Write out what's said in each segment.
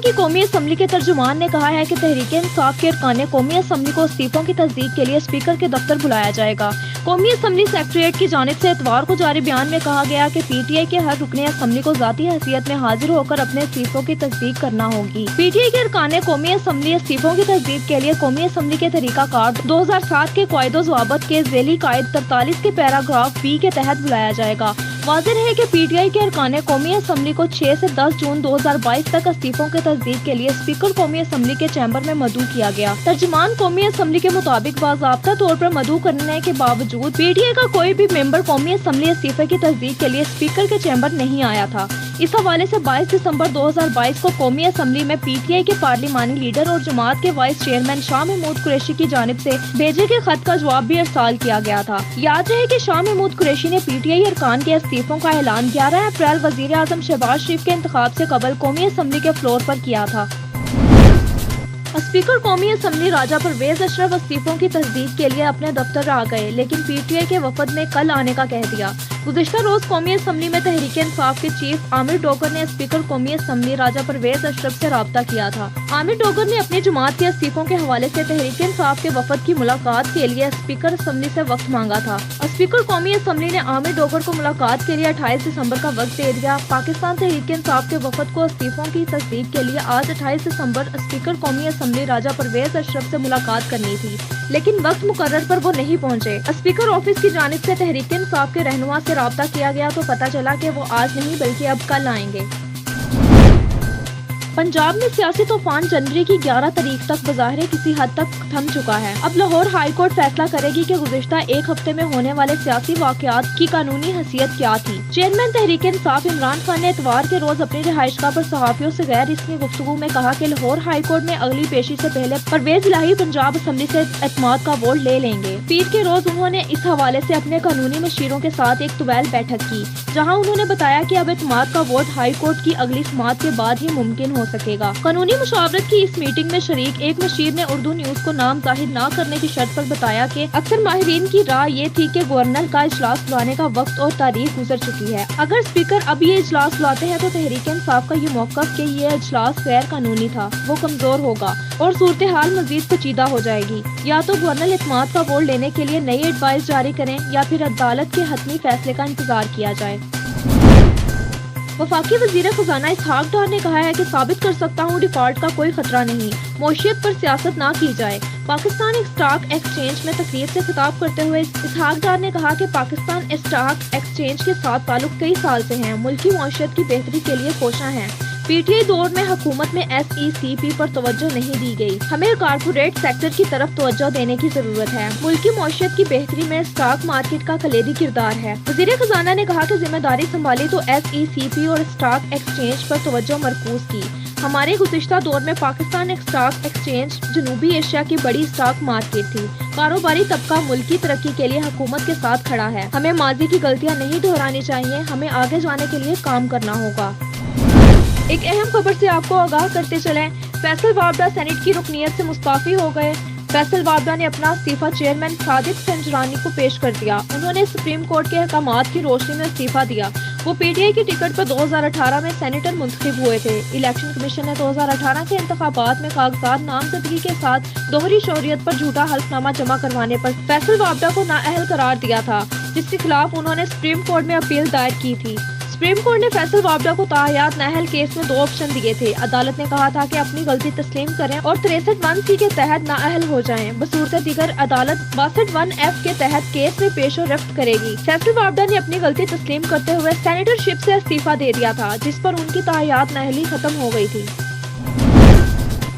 کی قومی اسمبلی کے ترجمان نے کہا ہے کہ تحریک انصاف کے ارکان قومی اسمبلی کو استعفوں کی تصدیق کے لیے اسپیکر کے دفتر بلایا جائے گا۔ قومی اسمبلی سیکریٹریٹ کی جانب سے اتوار کو جاری بیان میں کہا گیا کہ پی ٹی آئی کے ہر رکن اسمبلی کو ذاتی حیثیت میں حاضر ہو کر اپنے استعفوں کی تصدیق کرنا ہوگی۔ پی ٹی آئی کے ارکان قومی اسمبلی استعفوں کی تصدیق کے لیے قومی اسمبلی کے طریقہ کار 2007 کے قواعد و ضوابط کے ذیلی قاعدہ 43 کے پیراگراف بی کے تحت بلایا جائے گا۔ واضح ہے کہ پی ٹی آئی کے ارکان قومی اسمبلی کو 6 سے 10 جون 2022 تک استعفوں کی تصدیق کے لیے اسپیکر قومی اسمبلی کے چیمبر میں مدعو کیا گیا۔ ترجمان قومی اسمبلی کے مطابق باضابطہ طور پر مدعو کرنے کے باوجود پی ٹی آئی کا کوئی بھی ممبر قومی اسمبلی استعفے کی تصدیق کے لیے اسپیکر کے چیمبر نہیں آیا تھا۔ اس حوالے سے 22 دسمبر 2022 کو قومی اسمبلی میں پی ٹی آئی کے پارلیمانی لیڈر اور جماعت کے وائس چیئرمین شاہ محمود قریشی کی جانب سے بھیجے گئے خط کا جواب بھی ارسال کیا گیا تھا۔ یاد رہے کہ شاہ محمود قریشی نے پی ٹی آئی ارکان کے استعفوں کا اعلان 11 اپریل وزیر اعظم شہباز شریف کے انتخاب سے قبل قومی اسمبلی کے فلور پر کیا تھا۔ اسپیکر قومی اسمبلی راجہ پرویز اشرف استعفوں کی تصدیق کے لیے اپنے دفتر آ گئے، لیکن پی ٹی آئی کے وفد نے کل آنے کا کہہ دیا۔ گزشتہ روز قومی اسمبلی میں تحریک انصاف کے چیف عامر ڈوگر نے اسپیکر قومی اسمبلی راجہ پرویز اشرف سے رابطہ کیا تھا۔ عامر ڈوگر نے اپنی جماعت کے استعفوں کے حوالے سے تحریک انصاف کے وفد کی ملاقات کے لیے اسپیکر اسمبلی سے وقت مانگا تھا۔ اسپیکر قومی اسمبلی نے عامر ڈوگر کو ملاقات کے لیے 28 دسمبر کا وقت دے دیا۔ پاکستان تحریک انصاف کے وفد کو استعفوں کی تصدیق کے لیے آج 28 دسمبر اسپیکر قومی اسمبلی راجہ پرویز اشرف سے ملاقات کرنی تھی، لیکن وقت مقرر پر وہ نہیں پہنچے۔ اسپیکر آفس کی جانب سے تحریک انصاف کے رہنما سے رابطہ کیا گیا تو پتہ چلا کہ وہ آج نہیں بلکہ اب کل آئیں گے۔ پنجاب میں سیاسی طوفان جنوری کی 11 تاریخ تک بظاہر کسی حد تک تھم چکا ہے۔ اب لاہور ہائی کورٹ فیصلہ کرے گی کہ گزشتہ ایک ہفتے میں ہونے والے سیاسی واقعات کی قانونی حیثیت کیا تھی۔ چیئرمین تحریک انصاف عمران خان نے اتوار کے روز اپنی رہائش گاہ پر صحافیوں سے غیر رسمی گفتگو میں کہا کہ لاہور ہائی کورٹ میں اگلی پیشی سے پہلے پرویز الہی پنجاب اسمبلی سے اعتماد کا ووٹ لے لیں گے۔ پیر کے روز انہوں نے اس حوالے سے اپنے قانونی مشیروں کے ساتھ ایک طویل بیٹھک کی، جہاں انہوں نے بتایا کہ اب اعتماد کا ووٹ ہائی کورٹ کی اگلی سماعت کے بعد ہی ممکن ہو سکے گا۔ قانونی مشاورت کی اس میٹنگ میں شریک ایک مشیر نے اردو نیوز کو نام ظاہر نہ کرنے کی شرط پر بتایا کہ اکثر ماہرین کی رائے یہ تھی کہ گورنر کا اجلاس بلانے کا وقت اور تاریخ گزر چکی ہے۔ اگر اسپیکر اب یہ اجلاس بلاتے ہیں تو تحریک انصاف کا یہ موقف کہ یہ اجلاس غیر قانونی تھا وہ کمزور ہوگا اور صورتحال مزید پیچیدہ ہو جائے گی۔ یا تو گورنر اعتماد کا ووٹ لینے کے لیے نئی ایڈوائز جاری کریں یا پھر عدالت کے حتمی فیصلے کا انتظار کیا جائے۔ وفاقی وزیر خزانہ اسحاق ڈار نے کہا ہے کہ ثابت کر سکتا ہوں ڈیفالٹ کا کوئی خطرہ نہیں، معیشت پر سیاست نہ کی جائے۔ پاکستان اسٹاک ایکسچینج میں تقریب سے خطاب کرتے ہوئے اسحاق ڈار نے کہا کہ پاکستان اسٹاک ایکسچینج کے ساتھ تعلق کئی سال سے ہیں، ملکی معیشت کی بہتری کے لیے کوشاں ہیں۔ پی ٹی آئی دور میں حکومت میں ایس ای سی پی پر توجہ نہیں دی گئی، ہمیں کارپوریٹ سیکٹر کی طرف توجہ دینے کی ضرورت ہے۔ ملکی معیشت کی بہتری میں اسٹاک مارکیٹ کا کلیدی کردار ہے۔ وزیر خزانہ نے کہا کہ ذمہ داری سنبھالی تو ایس ای سی پی اور اسٹاک ایکسچینج پر توجہ مرکوز کی۔ ہمارے گزشتہ دور میں پاکستان اسٹاک ایکسچینج جنوبی ایشیا کی بڑی اسٹاک مارکیٹ تھی۔ کاروباری طبقہ ملکی ترقی کے لیے حکومت کے ساتھ کھڑا ہے۔ ہمیں ماضی کی غلطیاں نہیں دہرانی چاہیے، ہمیں آگے جانے کے لیے کام کرنا ہوگا۔ ایک اہم خبر سے آپ کو آگاہ کرتے چلیں، فیصل وابڈا سینٹ کی رکنیت سے مستعفی ہو گئے۔ فیصل وابڈا نے اپنا استعفیٰ چیئرمین صادق سنجرانی کو پیش کر دیا۔ انہوں نے سپریم کورٹ کے احکامات کی روشنی میں استعفیٰ دیا۔ وہ پی ٹی آئی کی ٹکٹ پر 2018 میں سینیٹر منتخب ہوئے تھے۔ الیکشن کمیشن نے 2018 کے انتخابات میں کاغذات نامزدگی کے ساتھ دوہری شہریت پر جھوٹا حلف نامہ جمع کروانے پر فیصل وابڈا کو نااہل قرار دیا تھا، جس کے خلاف انہوں نے سپریم کورٹ میں اپیل دائر کی تھی۔ سپریم کورٹ نے فیصل وابڈا کو تاحیات نااہل کیس میں 2 آپشن دیے تھے۔ عدالت نے کہا تھا کہ اپنی غلطی تسلیم کریں اور 63(1)(c) کے تحت نااہل ہو جائیں۔ بصورت دیگر عدالت 62(1)(f) کے تحت کیس میں پیش و رفت کرے گی۔ فیصل وابڈا نے اپنی غلطی تسلیم کرتے ہوئے سینیٹر شپ سے استعفیٰ دے دیا تھا، جس پر ان کی تاحیات نااہلی ختم ہو گئی تھی۔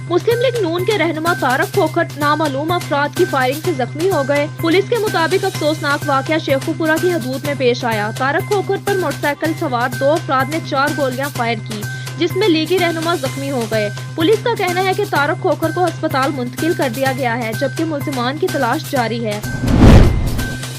مسلم لیگ نون کے رہنما طارق کھوکھر نامعلوم افراد کی فائرنگ سے زخمی ہو گئے۔ پولیس کے مطابق افسوسناک واقعہ شیخوپورہ کی حدود میں پیش آیا۔ طارق کھوکھر پر موٹر سائیکل سوار 2 افراد نے 4 گولیاں فائر کی، جس میں لیگی رہنما زخمی ہو گئے۔ پولیس کا کہنا ہے کہ طارق کھوکھر کو ہسپتال منتقل کر دیا گیا ہے، جبکہ ملزمان کی تلاش جاری ہے۔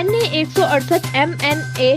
NA 168 MNA